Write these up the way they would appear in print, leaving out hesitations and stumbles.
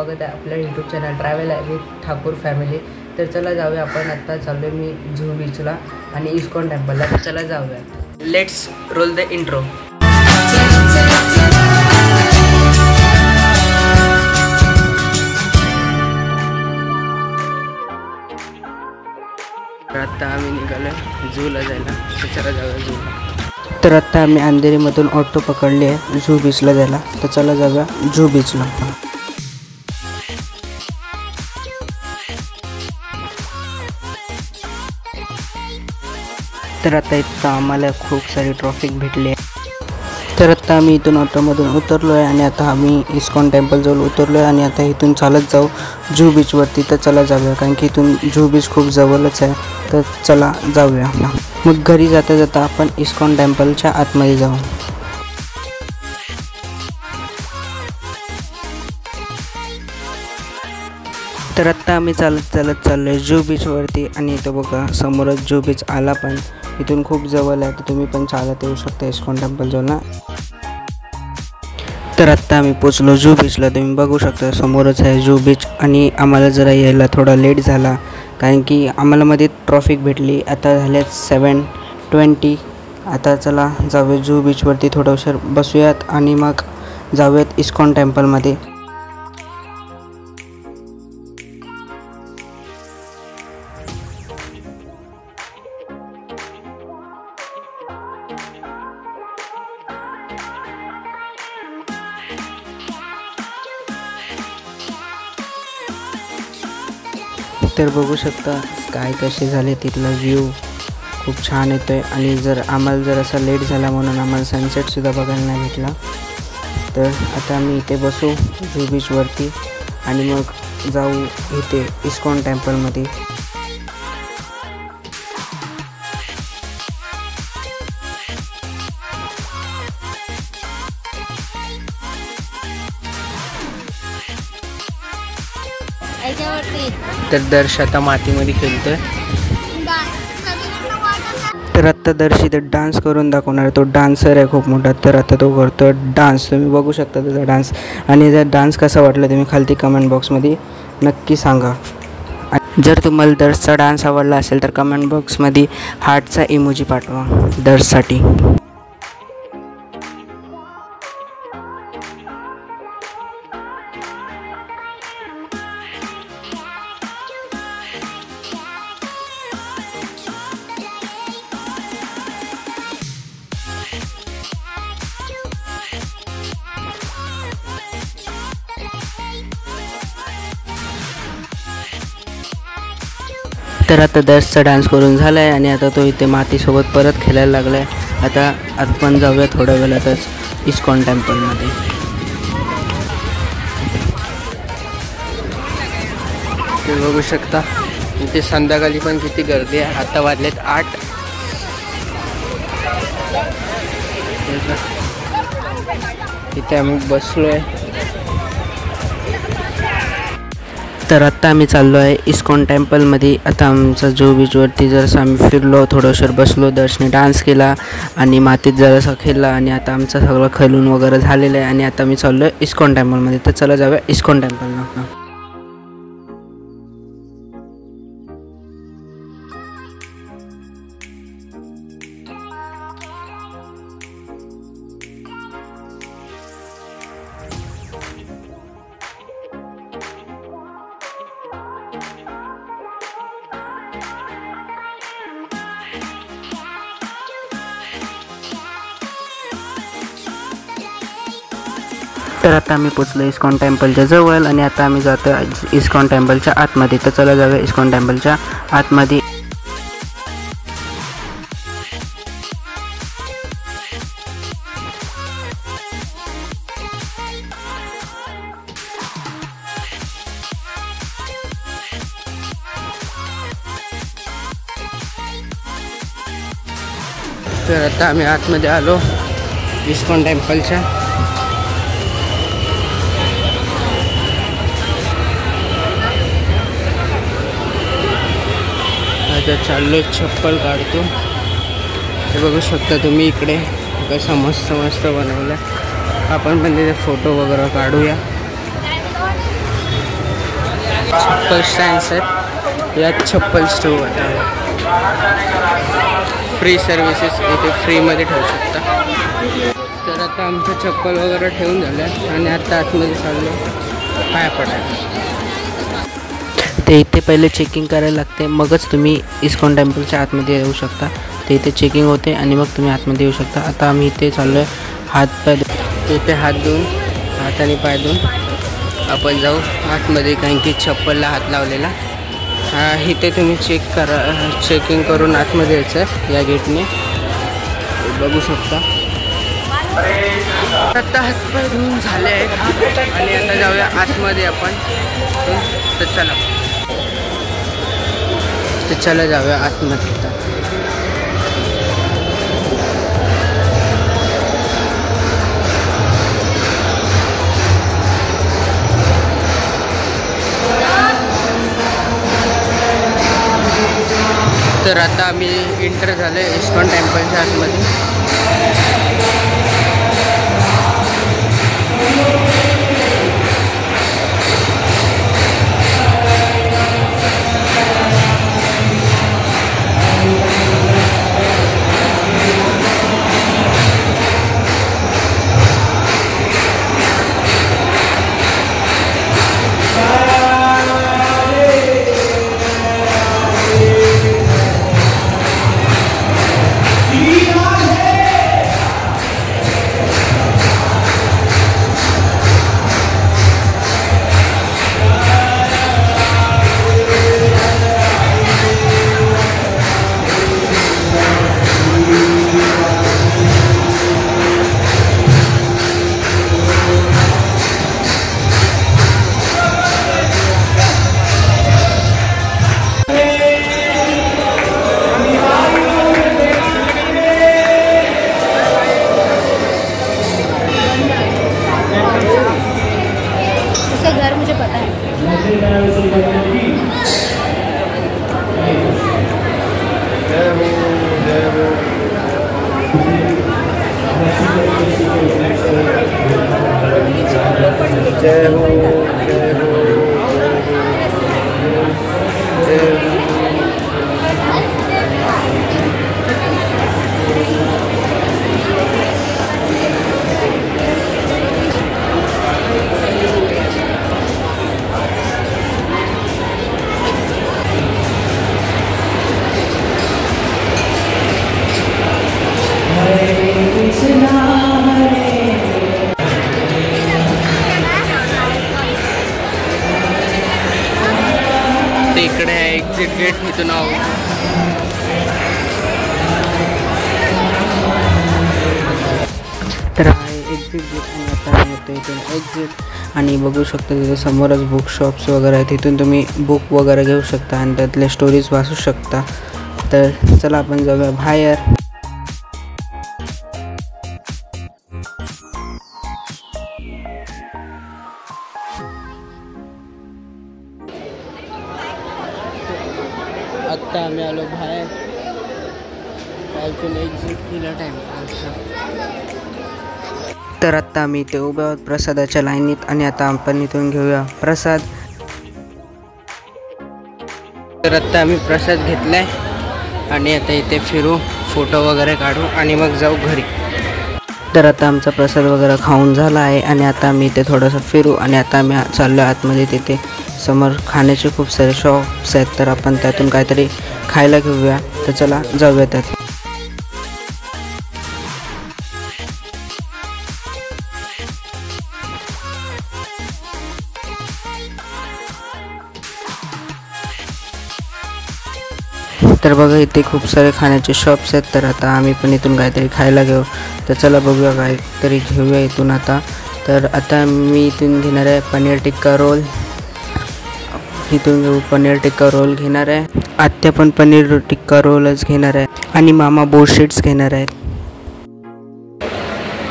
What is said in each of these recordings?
स्वागत आहे आपल्या YouTube channel travel with Thakur family. तर चला जाऊया, आपण आत्ता चाललो मी जुहू बीचला आणि इस्कॉन टेम्पलला। तर चला जाऊया, लेट्स रोल द इंट्रो। तर आत्ता आम्ही निघालो झूला जायला, तर चला जाऊया झूला। तर आत्ता आम्ही अंधेरीमधून ऑटो पकडली आहे जुहू बीचला जायला, तर चला जाऊया जुहू बीचला। तर आता इथं आम्हाला खूप सारी ट्रॉफिक भेटली आहे। तर आत्ता आम्ही इथून ऑटोमधून उतरलो आहे आणि आता आम्ही इस्कॉन टेम्पलजवळ उतरलो आहे आणि आता इथून चालत जाऊ जुहू बीचवरती। तर चला जाऊया, कारण की इथून जुहू बीच खूप जवळच आहे, तर चला जाऊया। मग घरी जाता जाता आपण इस्कॉन टेम्पलच्या आतमध्ये जाऊ। तर आत्ता आम्ही चालत चाललो आहे जुहू बीचवरती आणि इथं बघा समोरच जुहू बीच आला, पण इथून खूप जवळ आहे, तर तुम्ही पण चालत येऊ शकता इस्कॉन टेम्पलजवळ ना। तर आत्ता आम्ही पोचलो जुहू बीचला, तुम्ही बघू शकता समोरच आहे जुहू बीच। आणि आम्हाला जरा यायला थोडा लेट झाला, कारण की आम्हाला मध्ये ट्रॉफिक भेटली। आता झाल्यात 7:20। आता चला जाऊया जुहू बीचवरती, थोडा उशीर बसूयात आणि मग जाऊयात इस्कॉन टेम्पलमध्ये। तर बघू शकता स्काय कसे झाले, तिथला व्ह्यू खूप छान येतोय। आणि आम्हाला जर असा लेट झाला म्हणून आम्हाला सनसेटसुद्धा बघायला नाही भेटला। तर आता आम्ही इथे बसू जुहू बीचवरती आणि मग जाऊ इथे इस्कॉन टेम्पलमध्ये। तर दर्श आता मातीमध्ये खेळतोय। तर आत्ता दर्श इथे डान्स करून दाखवणार, तो डान्सर आहे खूप मोठा। तर आता तो करतो डान्स, तुम्ही बघू शकता त्याचा डान्स। आणि जर डान्स कसा वाटला तुम्ही खालती कमेंट बॉक्समध्ये नक्की सांगा। जर तुम्हाला दर्शचा डान्स आवडला असेल तर कमेंट बॉक्समध्ये हार्टचा इमोजी पाठवा दर्शसाठी। तर आता दर्शचा डान्स करून झाला आहे आणि आता तो इथे मातीसोबत परत खेळायला लागला आहे। आता आपण जाऊया थोड्या वेळातच इस्कॉन टेम्पलमध्ये। तुम्ही बघू शकता इथे संध्याकाळी पण किती गर्दी आहे। आता वाजलेत 8। इथे आम्ही बसलो आहे। तर आत्ता आम्ही चाललो आहे इस्कॉन टेम्पलमध्ये। आता आमचा जुहू बीचवरती जरासं आम्ही फिरलो, थोडंसं बसलो, दर्शने डान्स केला आणि मातीत जरासा खेळला आणि आता आमचं सगळं खेळून वगैरे झालेलं आहे आणि आता आम्ही चाललो आहे इस्कॉन टेम्पलमध्ये। तर चला जाऊया इस्कॉन टेम्पलला। तर आता आम्ही पोचलो इस्कॉन टेम्पलच्या जवळ आणि आता आम्ही जातो इस्कॉन टेम्पलच्या आतमध्ये। तर चला जाऊया इस्कॉन टेम्पलच्या आतमध्ये। तर आता आम्ही आतमध्ये आलो इस्कॉन टेम्पलच्या। आता चाललो चप्पल काढतो। हे बघू शकता तुम्ही इकडे कसा मस्त मस्त बनवला। आपण पण तिथे फोटो वगैरे काढूया। चप्पल स्टँड सर, यात चप्पल स्टोव आता फ्री सर्व्हिसेस इथे फ्रीमध्ये ठेवू शकता. तर आता आमचं चप्पल वगैरे ठेवून झालं आणि आता आतमध्ये चाललो पाय पडायला. ते इथे पहिले चेकिंग करायला लागते, मगच तुम्ही इस्कॉन टेम्पलच्या आतमध्ये येऊ शकता. ते इथे चेकिंग होते आणि मग तुम्ही आतमध्ये येऊ शकता. आता आम्ही इथे चाललो आहे हात पाय इथे हात धुवून हात आणि पाय धुवून आपण जाऊ आतमध्ये, कारण की चप्पलला हात लावलेला. इथे तुम्ही चेकिंग करून आतमध्ये यायचं या गेटने, बघू शकता. आता हातपाय धुवून झाले आहेत आणि आता जाऊया आतमध्ये आपण. तर चला जाऊया आतमध्ये. तर आता आम्ही एंटर झालो इस्कॉन टेम्पलच्या आतमध्ये. इकडे आहे एक्झिट गेट, इथून तर आहे एक्झिट गेट आणि आता येतो इथून एक्झिट. आणि बघू शकता तिथे समोरच बुक शॉप्स वगैरे आहेत, तिथून तुम्ही बुक वगैरे घेऊ शकता आणि त्यातले स्टोरीज वाचू शकता. तर चला आपण जाऊया बाहेर. आत्ता आम्ही आलो बाहेर, इथून एक्झिट केला टेम्पलचा. तर आत्ता आम्ही इथे उभे आहोत प्रसादाच्या लाईनीत आणि आता आपण इथून घेऊया प्रसाद. तर आत्ता आम्ही प्रसाद घेतलाय आणि आता इथे फिरू, फोटो वगैरे काढू आणि मग जाऊ घरी. तर आता आमचा प्रसाद वगैरे खाऊन झाला आहे आणि आता आम्ही इथे थोडंसं फिरू आणि आता आम्ही चाललो आतमध्ये. तिथे समोर खाण्याचे खूप सारे शॉप्स आहेत, तर आपण त्यातून काहीतरी खायला घेऊया. तर चला जाऊया त्यात. तर बघा इथे खूप सारे खाण्याचे शॉप्स आहेत, तर आता आम्ही पण इथून काहीतरी खायला घेऊ. तर चला बघूया काहीतरी घेऊया इथून आता. तर आता मी इथून घेणार आहे पनीर टिक्का रोल. इथून घेऊ पनीर टिक्का रोल घेणार आहे. आत्या पण पनीर टिक्का रोलच घेणार आहे आणि मामा बोशीट्स घेणार आहेत.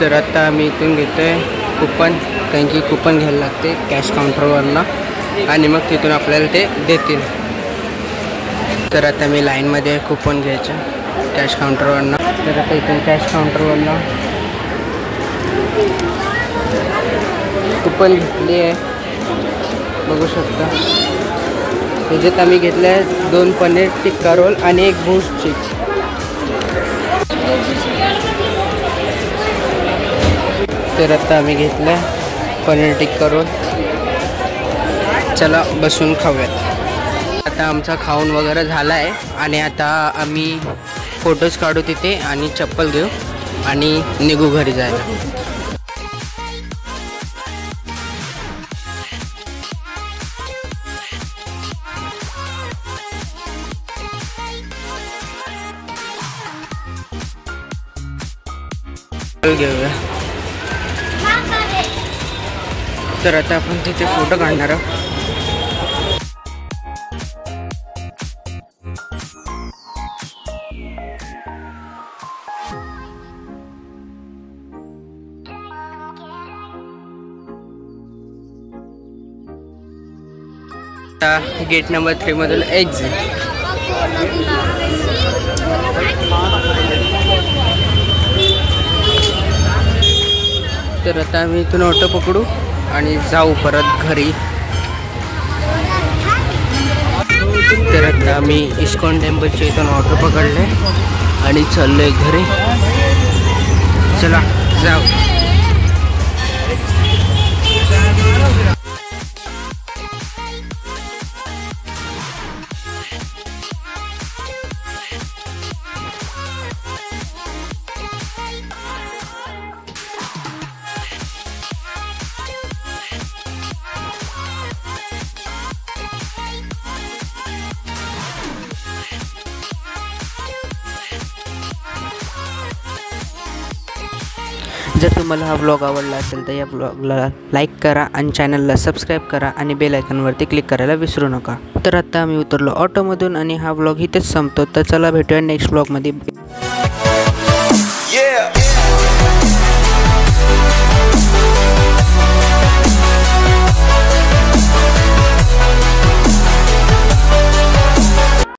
तर आता आम्ही इथून घेतो आहे कुपन, कारण की कुपन घ्यायला लागते कॅश काउंटरवरनं आणि मग तिथून आपल्याला ते देतील. तर आता मी लाईनमध्ये कुपन घ्यायचं कॅश काउंटरवरनं. तर आता इथून कॅश काउंटरवरनं कुपन घेतली आहे बघू शकता त्याच्यात आम्ही घेतले 2 पनीर टिक्का रोल आणि 1 बूस्ट चिक। तर आता आम्ही घेतलं पनीर टिक्का रोल। चला बसून खाऊयात। आता आमचा खाऊन वगैरे झाला आहे आणि आता आम्ही फोटोज काढू तिथे आणि चप्पल घेऊ आणि निघू घरी जायला। घेऊया। तर आता आपण तिथे फोटो काढणार आहोत। गेट नंबर 3 मधून एक्झिट। तर आता आम्ही इथून ऑटो पकडू आणि जाऊ परत घरी। तर आता आम्ही इस्कॉन टेम्पलच्या इथून ऑटो पकडले आणि चाललोय घरी। चला जाऊ। जर तुम्हाला हा व्लॉग आवडला असेल तर या व्लॉगला लाईक करा आणि चॅनलला सबस्क्राईब करा आणि बेल आयकॉनवरती क्लिक करायला विसरू नका। तर आता आम्ही उतरलो ऑटोमधून आणि हा व्लॉग इथेच संपतो। तर चला भेटूया नेक्स्ट व्लॉगमध्ये।